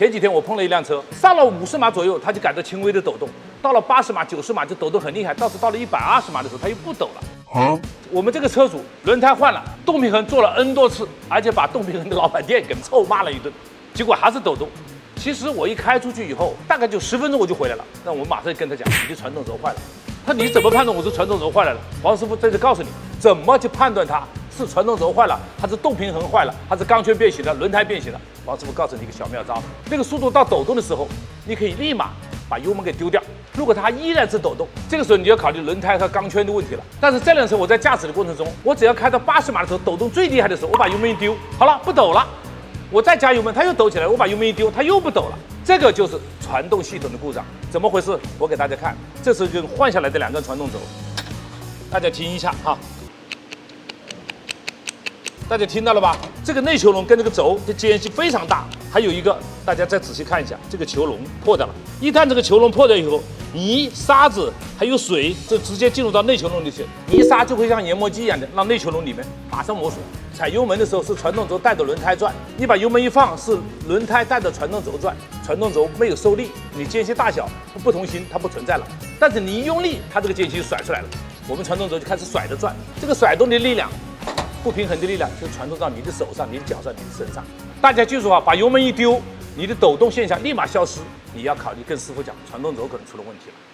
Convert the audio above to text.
前几天我碰了一辆车，上了50码左右，它就感到轻微的抖动；到了80码、90码就抖动很厉害，到了120码的时候，它又不抖了。我们这个车主轮胎换了，动平衡做了 N 多次，而且把动平衡的老板店给臭骂了一顿，结果还是抖动。其实我一开出去以后，大概就10分钟我就回来了。那我马上跟他讲，你的传动轴坏了。他说你怎么判断我是传动轴坏了呢？黄师傅在这告诉你，怎么去判断它是传动轴坏了，还是动平衡坏了，还是钢圈变形了，轮胎变形了？黄师傅告诉你一个小妙招，那个速度到抖动的时候，你可以立马把油门给丢掉。如果它依然是抖动，这个时候你就要考虑轮胎和钢圈的问题了。但是这辆车我在驾驶的过程中，我只要开到80码的时候，抖动最厉害的时候，我把油门一丢，好了，不抖了。我再加油门，它又抖起来，我把油门一丢，它又不抖了。这个就是传动系统的故障，怎么回事？我给大家看，这是就换下来的2根传动轴，大家听一下哈。大家听到了吧？这个内球笼跟这个轴的间隙非常大，还有一个，大家再仔细看一下，这个球笼破掉了。一旦这个球笼破掉以后，泥、沙子还有水，就直接进入到内球笼里去，泥沙就会像研磨机一样的让内球笼里面马上磨损。踩油门的时候是传动轴带着轮胎转，你把油门一放是轮胎带着传动轴转，传动轴没有受力，你间隙大小不同心它不存在了。但是你一用力，它这个间隙就甩出来了，我们传动轴就开始甩着转，这个甩动的力量。不平衡的力量就传动到你的手上、你的脚上、你的身上。大家记住啊，把油门一丢，你的抖动现象立马消失。你要考虑跟师傅讲，传动轴可能出了问题了。